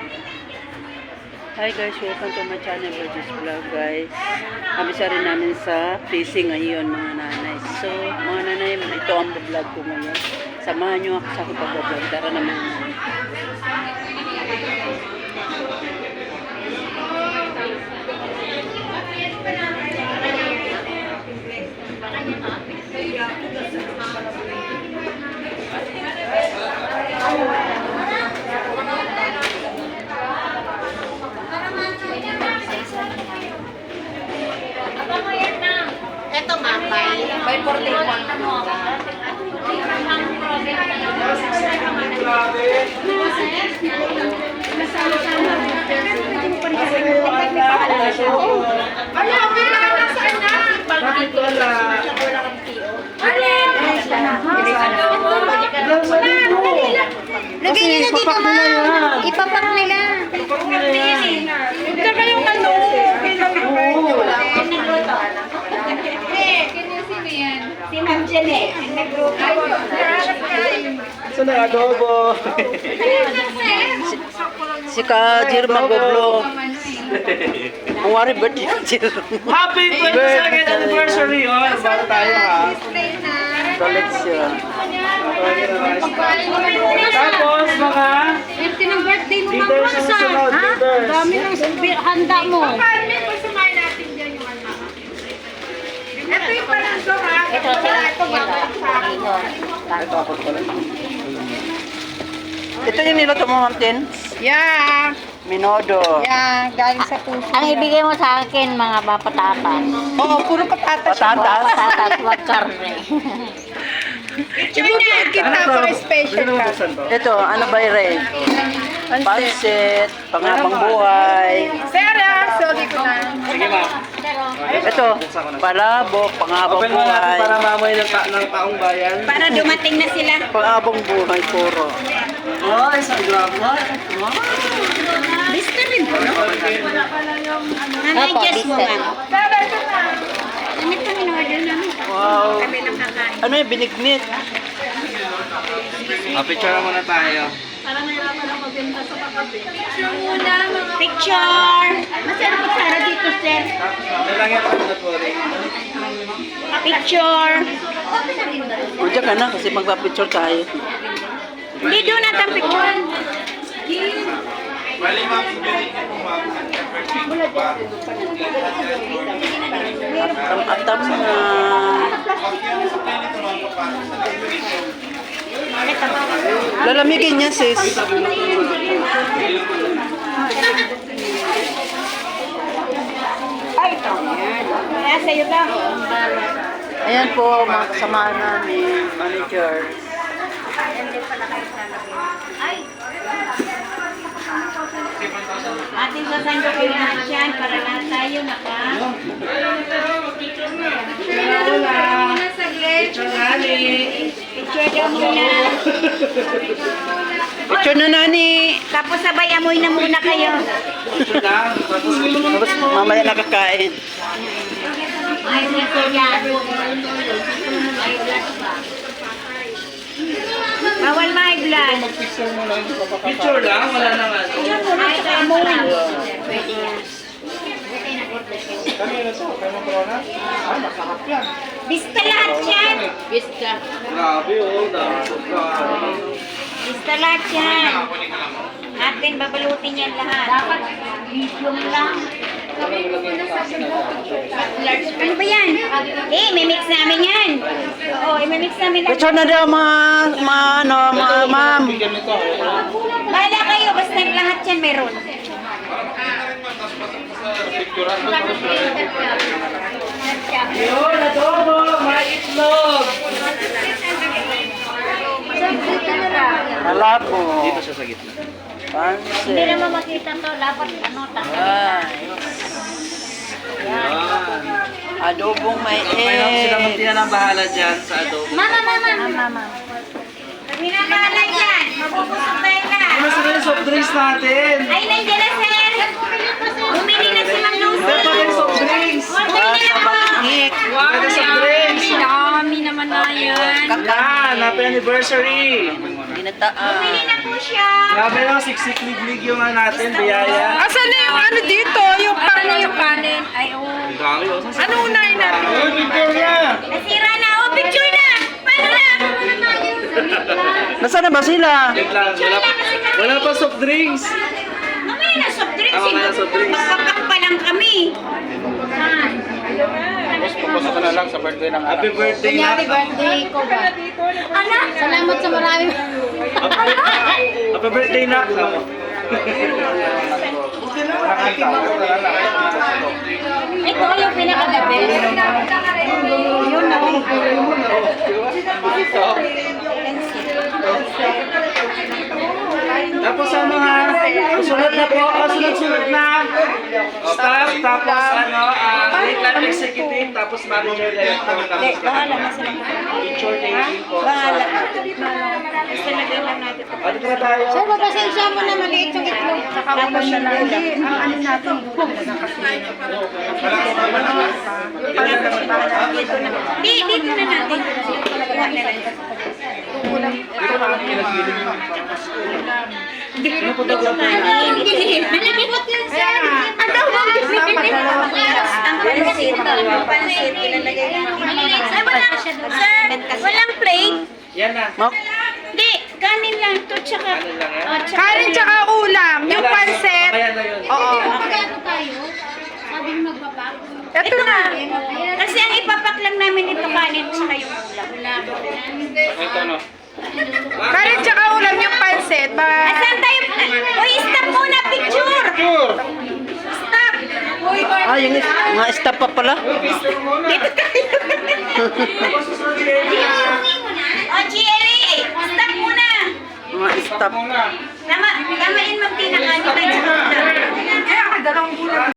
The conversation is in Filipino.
Hi guys, welcome to my channel, Regis Vlog guys. Kabisa rin namin sa fishing ngayon mga nanay. So, mga nanay, ito ang vlog ko ngayon. Samahan nyo ako sa pag-vlog. Tara naman. Ito mapay. By 41. Lagay nyo na dito, ma'am. Ipapak nila. Ito kayong ano. Si Ma'am Jeanette. Ito na adobo. Si Kajir mag-vlog. Ang wari birthday Kajir. Happy 22nd anniversary! Oh, bago tayo ha. Toilet siya. Tapos mga Ito ng birthday mo, ma'am. leaders ang sunod. Ha? Leaders. Dami ng handa mo. Ito yung palanso ha. Ito, sila. Ito ako pala. Ito yung niluto mo, Ma'am Tin? Yeah. Minodo. Yeah. Galing sa puso. Ang ibigay mo sa akin, mga patatas. Oo, puro patatas. Patatas. Patatas, wag karne. Picture niya. Kita pa special ka. Ito, ano ba yung Pansit, panghabang buhay. Sarah, sorry ko na. Sige ma'am. Ito, palabok, panghabang Open mo natin buhay. para mamoy ng taong bayan. Para dumating na sila. Panghabang buhay, puro. Oh, isang grabo. Bista rin po, no? Nanay, guess mo nga. Damit kami in-order namin. Wow. Kami lang kakain. Ano yung binignit? Picture muna tayo. Picture muna, mga picture. Masarap po Sarah dito, sir. Kailangan yan ako natwari. Picture. Diyan ka na kasi magpa-picture tayo. Hindi doon natin picture. Bali ma'am, Atam na. Lalamigin niya, sis. Ay, ito. Kaya sa'yo daw. Ayan po, mga kasama namin, managers. Ating sasando ko lahat yan para lahat tayo naka. picture nani. Picture daw muna. Picture na nani. Tapos sabay amoy na muna kayo. Picture lang. Tapos mamaya nakakain. Ay, sir yan. Bawal may blood. Picture lang, wala na nga. Ay, amoy. Kami na to, kaya mo corona? Ay, masarap yan. Bista lahat yan. Grabe oh, dami ka. Bista lahat yan. Atin babalutin yan lahat. Dapat medium lang. Ano ba yan? May mix namin yan. Oo, may mix namin lang. Picture na daw ma'am. Bigyan nito. Bahala kayo, basta lahat yan meron. Picturean mo. Yun, adobo, may itlog. Malabo. Dito siya sa gitna. Hindi Pansit. naman makita to. Dapat ano, Ay. Yan. Adobong may May lang sila muntihan ang bahala dyan sa adobo. Mama. Minamala yan. Mabubusog tayo lahat. Ano sila yung soft drinks natin? Ay, nandiyan na, sir. Bumili na si Ma'am Lucy. Meron pa rin soft drinks. Order na po. Meron soft drinks. Dami naman na yan. Yan, happy anniversary. Ginataan. Bumili na po siya. Grabe lang, siksik-lig-lig yung natin, biyaya. Asan na yung ano dito? Yung Ano yung kanin? Ay, oh. Ang dami, oh. ano unahin natin? Ay, picture na! Nasira na. Oh, picture na. Paano na? Nasaan na ba sila? Wait lang, wala pa soft drinks. Mamaya na soft drinks. Ah, mamaya na soft drinks. Magpapak pa lang kami. Pupunta ka na lang sa birthday ng Happy birthday na. birthday ko ba? Anak. Salamat sa marami. Happy birthday na. Ito yung pinaka-the best. Tapos ano ha? Sunod na po. Sunod na. Staff, tapos ano, late life executive, tapos manager director. Bahala na sila. Picture taking po. Bahala. Basta lagyan lang natin. Dito na tayo. Sir, magpasensya mo na maliit yung itlog. Tapos siya na ulam. Dito na natin. Ang pansit, ilalagay lang. Walang plate. Yan na. Hindi, kanin lang to, tsaka... oh, tsaka- Kanin tsaka ulam. Yung pansit. Kaya na yun. Oo. Ito na. Kasi ang ipapak lang namin ito kanin tsaka yung ulam. Ito no. Kanin tsaka ulam yung pansit. Asan tayo? Uy, stop muna, picture! Sure. Stop! Ah, yung mga staff pa pala. Dito tayo. Oh, Jerry! Stop muna! Mga staff. Tamain mo